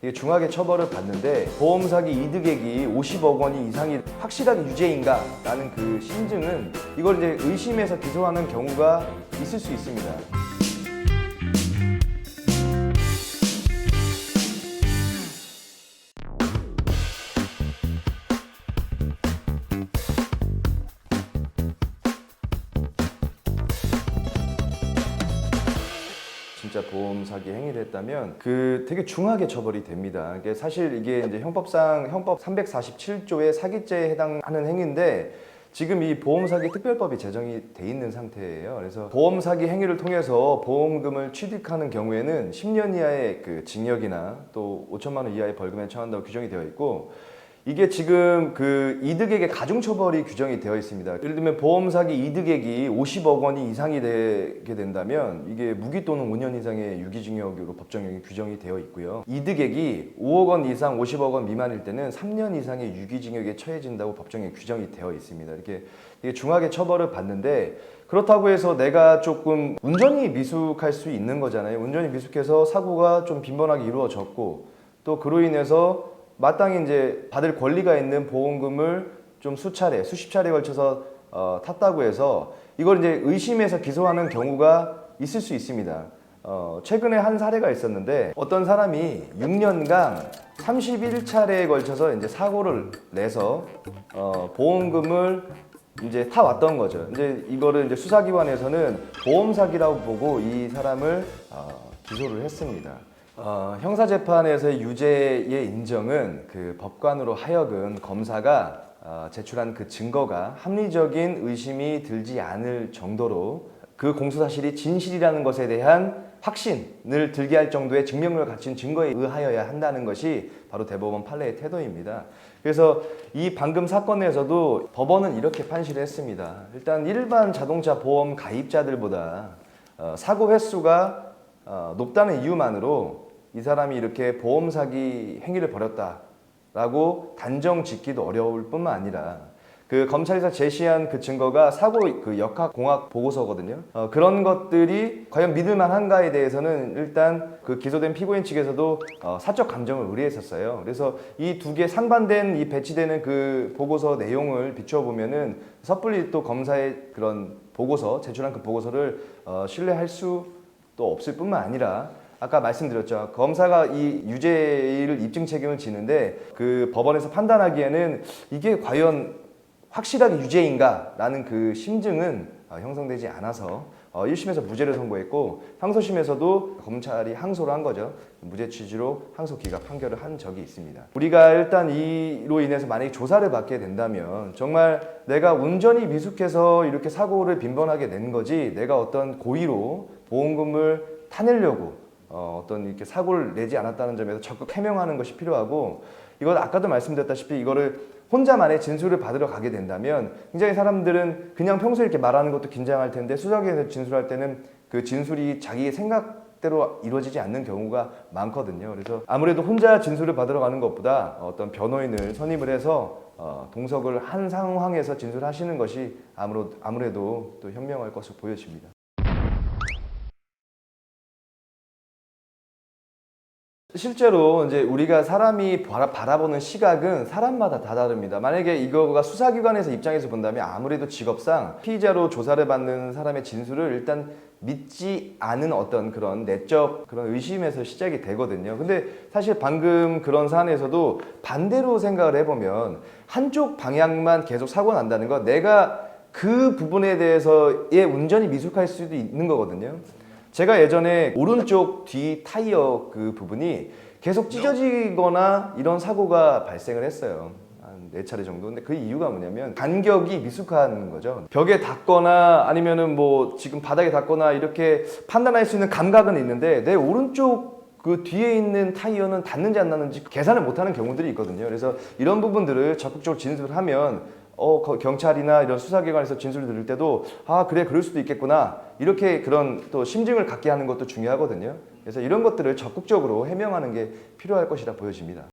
이게 중하게 처벌을 받는데 보험 사기 이득액이 50억 원이 이상이 확실하게 유죄인가? 라는 그 심증은 이걸 이제 의심해서 기소하는 경우가 있을 수 있습니다. 진짜 보험 사기 행위를 했다면 되게 중하게 처벌이 됩니다. 이게 사실 이게 이제 형법 347조의 사기죄에 해당하는 행위인데 지금 이 보험 사기 특별법이 제정이 돼 있는 상태예요. 그래서 보험 사기 행위를 통해서 보험금을 취득하는 경우에는 10년 이하의 그 징역이나 또 5천만 원 이하의 벌금에 처한다고 규정이 되어 있고, 이게 지금 그 이득액의 가중처벌이 규정이 되어 있습니다. 예를 들면 보험 사기 이득액이 50억 원이 이상이 되게 된다면 이게 무기 또는 5년 이상의 유기징역으로 법정형이 규정이 되어 있고요. 이득액이 5억 원 이상 50억 원 미만일 때는 3년 이상의 유기징역에 처해진다고 법정에 규정이 되어 있습니다. 이렇게 중하게 처벌을 받는데, 그렇다고 해서 내가 조금 운전이 미숙할 수 있는 거잖아요. 운전이 미숙해서 사고가 좀 빈번하게 이루어졌고, 또 그로 인해서 마땅히 이제 받을 권리가 있는 보험금을 좀 수십 차례 걸쳐서 탔다고 해서 이걸 이제 의심해서 기소하는 경우가 있을 수 있습니다. 최근에 한 사례가 있었는데 어떤 사람이 6년간 31차례에 걸쳐서 이제 사고를 내서 보험금을 이제 타왔던 거죠. 이제 이거를 이제 수사기관에서는 보험 사기라고 보고 이 사람을 기소를 했습니다. 형사재판에서의 유죄의 인정은 그 법관으로 하여금 검사가 제출한 그 증거가 합리적인 의심이 들지 않을 정도로 그 공소사실이 진실이라는 것에 대한 확신을 들게 할 정도의 증명력을 갖춘 증거에 의하여야 한다는 것이 바로 대법원 판례의 태도입니다. 그래서 이 방금 사건에서도 법원은 이렇게 판시를 했습니다. 일단 일반 자동차 보험 가입자들보다 사고 횟수가 높다는 이유만으로 이 사람이 이렇게 보험 사기 행위를 벌였다라고 단정 짓기도 어려울 뿐만 아니라 그 검찰에서 제시한 그 증거가 사고 그 역학공학 보고서거든요. 그런 것들이 과연 믿을만한가에 대해서는 일단 그 기소된 피고인 측에서도 사적 감정을 의뢰했었어요. 그래서 이 두 개 상반된 이 배치되는 그 보고서 내용을 비추어 보면은 섣불리 또 검사의 그런 보고서, 제출한 그 보고서를 신뢰할 수도 없을 뿐만 아니라 아까 말씀드렸죠. 검사가 이 유죄를 입증 책임을 지는데 그 법원에서 판단하기에는 이게 과연 확실하게 유죄인가? 라는 그 심증은 형성되지 않아서 1심에서 무죄를 선고했고 항소심에서도 검찰이 항소를 한 거죠. 무죄 취지로 항소 기각 판결을 한 적이 있습니다. 우리가 일단 이로 인해서 만약에 조사를 받게 된다면 정말 내가 운전이 미숙해서 이렇게 사고를 빈번하게 낸 거지 내가 어떤 고의로 보험금을 타내려고 어떤 이렇게 사고를 내지 않았다는 점에서 적극 해명하는 것이 필요하고, 이건 아까도 말씀드렸다시피 이거를 혼자만의 진술을 받으러 가게 된다면 굉장히 사람들은 그냥 평소에 이렇게 말하는 것도 긴장할 텐데 수사기관에서 진술할 때는 그 진술이 자기의 생각대로 이루어지지 않는 경우가 많거든요. 그래서 아무래도 혼자 진술을 받으러 가는 것보다 어떤 변호인을 선임을 해서 동석을 한 상황에서 진술하시는 것이 아무래도 또 현명할 것으로 보여집니다. 실제로 이제 우리가 사람이 바라보는 시각은 사람마다 다 다릅니다. 만약에 이거가 수사기관에서 입장에서 본다면 아무래도 직업상 피의자로 조사를 받는 사람의 진술을 일단 믿지 않은 어떤 그런 내적 그런 의심에서 시작이 되거든요. 근데 사실 방금 그런 사안에서도 반대로 생각을 해보면 한쪽 방향만 계속 사고 난다는 건 내가 그 부분에 대해서의 운전이 미숙할 수도 있는 거거든요. 제가 예전에 오른쪽 뒤 타이어 그 부분이 계속 찢어지거나 이런 사고가 발생을 했어요. 한 4차례 정도. 근데 그 이유가 뭐냐면 간격이 미숙한 거죠. 벽에 닿거나 아니면은 뭐 지금 바닥에 닿거나 이렇게 판단할 수 있는 감각은 있는데 내 오른쪽 그 뒤에 있는 타이어는 닿는지 안 닿는지 계산을 못하는 경우들이 있거든요. 그래서 이런 부분들을 적극적으로 진술을 하면 경찰이나 이런 수사기관에서 진술을 들을 때도 그래 그럴 수도 있겠구나 이렇게 그런 또 심증을 갖게 하는 것도 중요하거든요. 그래서 이런 것들을 적극적으로 해명하는 게 필요할 것이라 보여집니다.